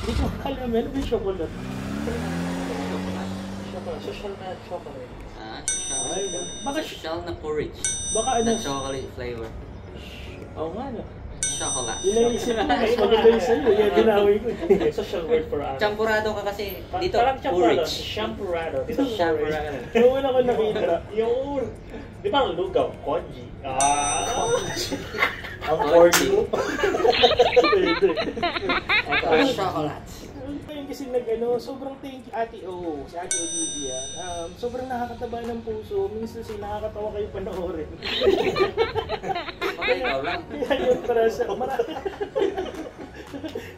Hindi ko alam, ano ba yung chocolate? Social na chocolate. Ah, Ay, baka, social na porridge. baka ano? Na chocolate flavor. Oo nga, no? Chocolate. Yun ang isip ko, mas maganda yung sa'yo, yung ginawi ko. Social word for ano. Champurado ka kasi dito, Parang champurado. porridge. Champurado. Dito Champurado. Yung una ko nakita, Yung, di ba ang lugaw? Konji. Ang corny mo. Chocolate. ayun kasi nag-ano, sobrang thank you, Ate O, si Ate Olivia. Sobrang nakakataba ng puso, minsan kasi nakakatawa kayo panoorin. Okay, ikaw lang. Kaya yun para sa,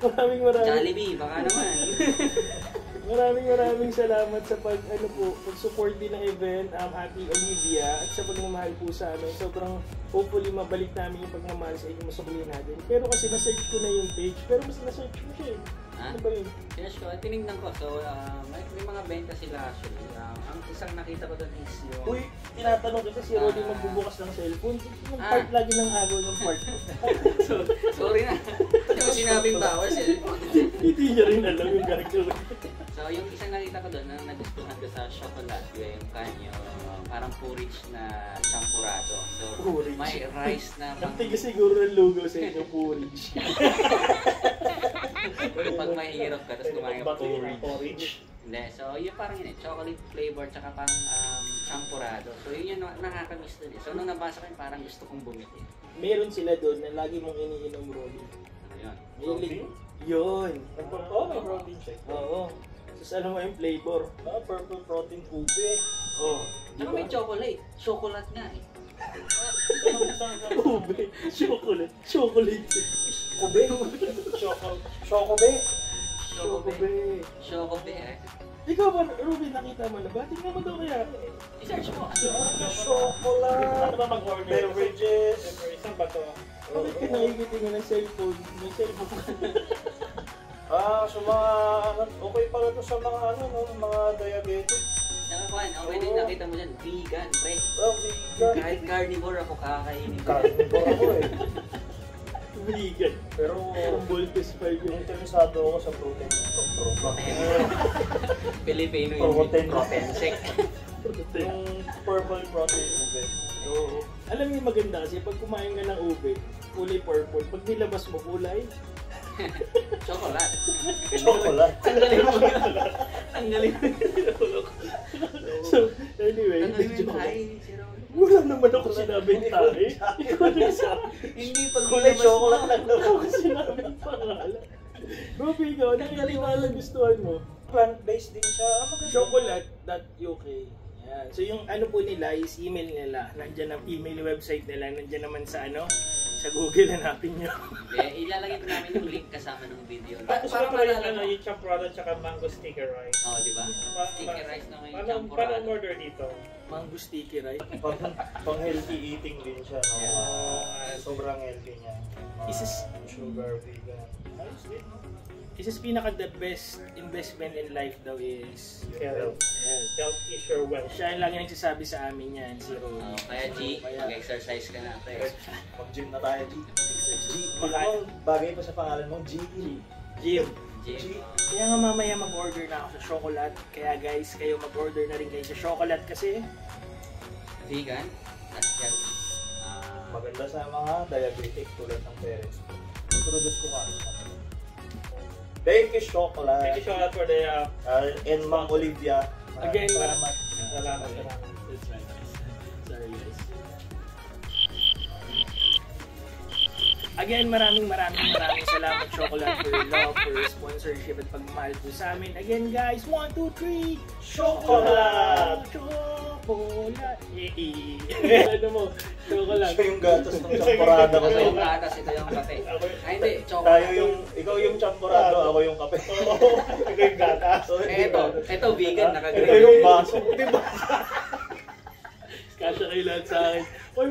maraming Jollibee, baka naman. maraming salamat sa pag-support din ng event, Ate Olivia, at sa pagmamahal po sa amin. Sobrang hopefully mabalik namin yung pagmamahal sa inyo, masukli natin. Pero kasi na-search ko na yung page, pero mas na-search ko siya eh. Ano ba yun? Yes ko, tinignan ko. So, may mga benta sila actually. Ang isang nakita ko doon is yung... Uy, tinatanong kita si Roddy magbubukas ng cellphone. Yung part lagi ng agaw ng part ko. So, sorry na. Yung sinabing bawal cellphone. Hindi niya rin alam yung gagawin. So, yung isang nakita ko doon na nagustuhan ko sa chocolate, yung kanyo, parang porridge na champurado. So, Porridge. may rice na Ang tigas siguro ng logo sa inyo, porridge. pag mahirap ka, tapos kumain ka porridge. Porridge. Hindi, so yun parang yun chocolate flavor tsaka pang champurado. So yun yung nakakamiss doon eh. So nung nabasa ko yun, parang gusto kong bumili. Meron sila doon na lagi mong iniinom, Roddy. Ano yun? Protein? Yun. May protein shake. Oo. Tapos ano mo yung flavor? Purple protein ube. Oo. Ano may chocolate? Chocolate nga eh. Ube. Chocolate. Chocolate. Ube? Chocobe? Chocobe. Chocobe eh. Ikaw ba, Ruby, nakita mo na ba? Tingnan mo daw kaya. I-search mo. Chocolate. Ano ba mag-order? Beverages. Saan ba to? Bakit ka nakikitingin ng cellphone? May cellphone ka. Sa mga, okay pala to sa mga mga diabetic. Nakakuhan, okay din nakita mo dyan. Vegan, pre. Vegan. Kahit carnivore ako kakainin ko. Carnivore ako eh. Vegan. Pero, Ang Voltes 5 yung interesado ako sa protein. Protein. Filipino Protein. Protein shake. Yung purple protein ube. Oo. Alam mo yung maganda kasi pag kumain ka ng ube, kulay purple. Pag nilabas mo, kulay Chocolate. Chocolate. Tanggalin mo. Tanggalin mo. So, anyway, Tanggalin mo yung tayo. wala naman ako sinabing tayo. Ikaw nagsabi. Hindi pag Kulay nilabas chocolate mo. lang naman. Ako sinabing pangalan. Ruby, ikaw, ano yung gustuhan mo? Plant-based din siya. Chocolate.uk. Yan. So yung ano po nila is email nila. Nandiyan ang email website nila. Nandiyan naman sa sa Google, hanapin nyo. Ilalagay ko namin yung link kasama ng video. Tapos Para ito yung malala mo. yung champurado tsaka mango sticker rice. Oh, di ba? Sticky rice na ngayon, Paano champurado. order dito? Mango sticky, right? Pang healthy eating din siya. No? Sobrang healthy niya. Isis- Sugar, vegan. Ayos din. No? Isa sa pinaka-the best investment in life daw is Health. health. Health is your wealth. Siya yung lagi nagsasabi sa amin yan, si Roddy. Kaya G, mag-exercise ka na. Pre. Mag-gym na tayo, G. Ano bagay pa sa pangalan mo? G. Jim. G. Kaya nga mamaya mag-order na ako sa chocolate. Kaya guys, kayo mag-order na rin kayo sa chocolate kasi Vegan at healthy. Maganda sa mga diabetic tulad ng parents ko. Introduce ko kami. Thank you, chocolate. Thank you so much for the And Ma'am Olivia. Again, salamat. salamat. that's right. Sorry guys. Again, maraming salamat Chocolate for your love, for your sponsorship at pagmamahal po sa amin. Again guys, 1, 2, 3, Chocolate! Chocolate! Ano mo? Chocolate. Siya yung gatas ng champurado ko Ito sa'yo. yung gatas, ito yung kape. Ay hindi, Tayo chocolate. ikaw yung champurado, ako yung kape. Ito yung gatas. So, Ito vegan, ito naka-green. yung baso. Diba? Kasya kayo lahat sa akin. Oy,